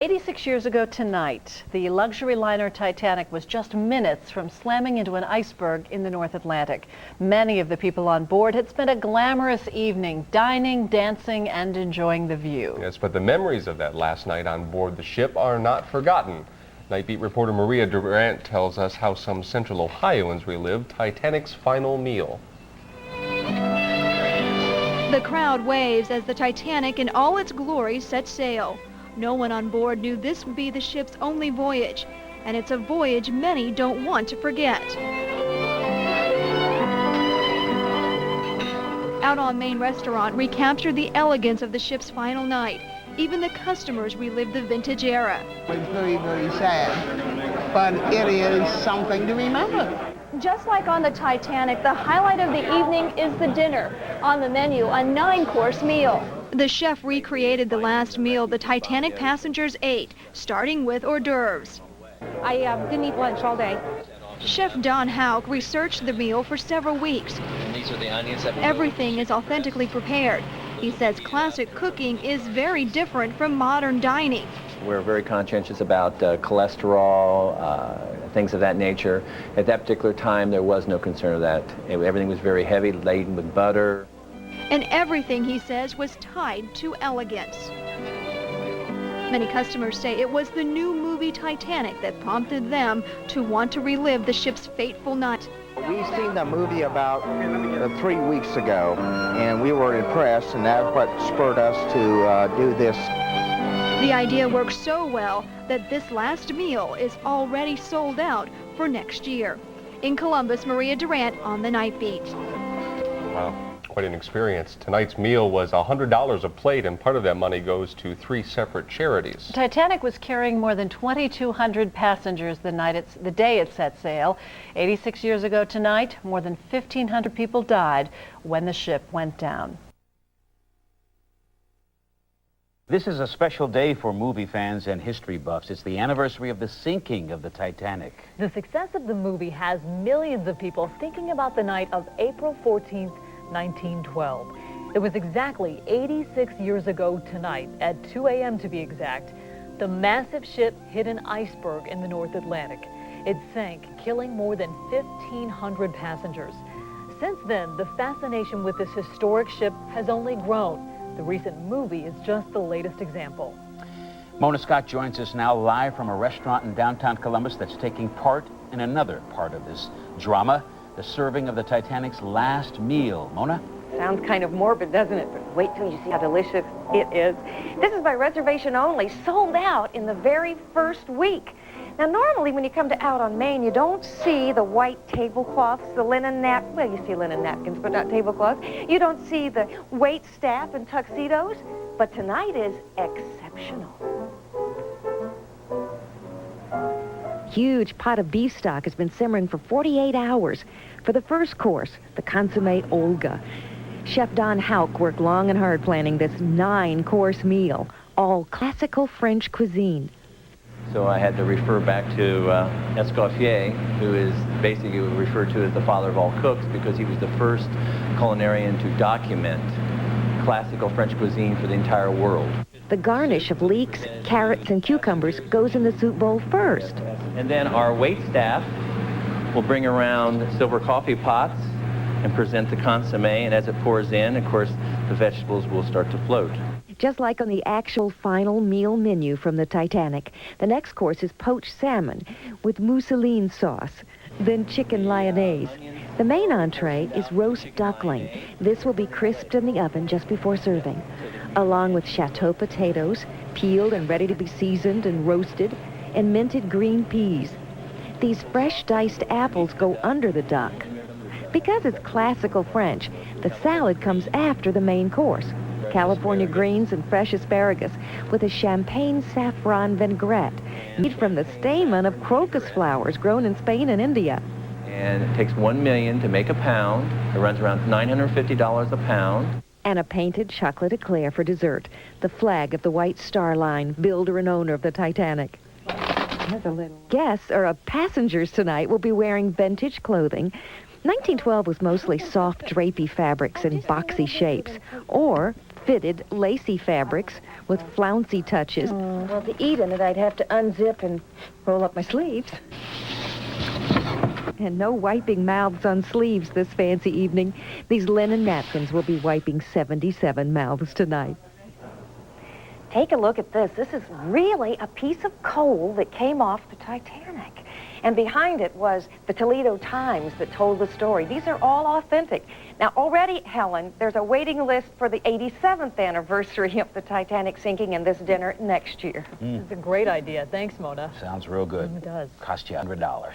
86 years ago tonight, the luxury liner Titanic was just minutes from slamming into an iceberg in the North Atlantic. Many of the people on board had spent a glamorous evening dining, dancing, and enjoying the view. Yes, but the memories of that last night on board the ship are not forgotten. Night Beat reporter Maria Durant tells us how some Central Ohioans relived Titanic's final meal. The crowd waves as the Titanic in all its glory set sail. No one on board knew this would be the ship's only voyage, and it's a voyage many don't want to forget. Out on Main Restaurant recaptured the elegance of the ship's final night. Even the customers relived the vintage era. It's very, very sad, but it is something to remember. Just like on the Titanic, the highlight of the evening is the dinner. On the menu, a 9-course meal. The chef recreated the last meal the Titanic passengers ate, starting with hors d'oeuvres. I didn't eat lunch all day. Chef Donald Hauck researched the meal for several weeks. And these are the onions that Everything is authentically prepared. He says classic cooking is very different from modern dining. We're very conscientious about cholesterol, things of that nature. At that particular time, there was no concern of that. Everything was very heavy, laden with butter. And everything, he says, was tied to elegance. Many customers say it was the new movie Titanic that prompted them to want to relive the ship's fateful night. We've seen the movie about 3 weeks ago, and we were impressed, and that's what spurred us to do this. The idea worked so well that this last meal is already sold out for next year. In Columbus, Maria Durant on the Night Beat. Wow. Quite an experience. Tonight's meal was $100 a plate, and part of that money goes to 3 separate charities. Titanic was carrying more than 2,200 passengers the day it set sail. 86 years ago tonight, more than 1,500 people died when the ship went down. This is a special day for movie fans and history buffs. It's the anniversary of the sinking of the Titanic. The success of the movie has millions of people thinking about the night of April 14th, 1912. It was exactly 86 years ago tonight, at 2 a.m. to be exact, the massive ship hit an iceberg in the North Atlantic. It sank, killing more than 1,500 passengers. Since then, the fascination with this historic ship has only grown. The recent movie is just the latest example. Mona Scott joins us now live from a restaurant in downtown Columbus that's taking part in another part of this drama, the serving of the Titanic's last meal. Mona? Sounds kind of morbid, doesn't it? But wait till you see how delicious it is. This is by reservation only, sold out in the very first week. Now, normally when you come to Out on Main, you don't see the white tablecloths, the linen well, you see linen napkins, but not tablecloths. You don't see the wait staff and tuxedos, but tonight is exceptional. Huge pot of beef stock has been simmering for 48 hours. For the first course, the consommé Olga. Chef Donald Hauck worked long and hard planning this 9-course meal, all classical French cuisine. So I had to refer back to Escoffier, who is basically referred to as the father of all cooks because he was the first culinarian to document classical French cuisine for the entire world. The garnish of leeks, carrots, and cucumbers goes in the soup bowl first. And then our wait staff will bring around silver coffee pots and present the consommé, and as it pours in, of course, the vegetables will start to float. Just like on the actual final meal menu from the Titanic, the next course is poached salmon with mousseline sauce, then chicken lyonnaise. The main entree is roast duckling. This will be crisped in the oven just before serving, along with chateau potatoes, peeled and ready to be seasoned and roasted, and minted green peas. These fresh diced apples go under the duck. Because it's classical French, the salad comes after the main course. California greens and fresh asparagus with a champagne saffron vinaigrette made from the stamen of crocus flowers grown in Spain and India. And it takes 1 million to make a pound. It runs around $950 a pound. And a painted chocolate eclair for dessert, the flag of the White Star Line, builder and owner of the Titanic. Guests, or passengers tonight, will be wearing vintage clothing. 1912 was mostly soft, drapey fabrics in boxy shapes, or fitted, lacy fabrics with flouncy touches. Well, to eat in it, I'd have to unzip and roll up my sleeves. And no wiping mouths on sleeves this fancy evening. These linen napkins will be wiping 77 mouths tonight. Take a look at this. This is really a piece of coal that came off the Titanic. And behind it was the Toledo Times that told the story. These are all authentic. Now, already, Helen, there's a waiting list for the 87th anniversary of the Titanic sinking and this dinner next year. It's a great idea. Thanks, Mona. Sounds real good. It does. Cost you $100.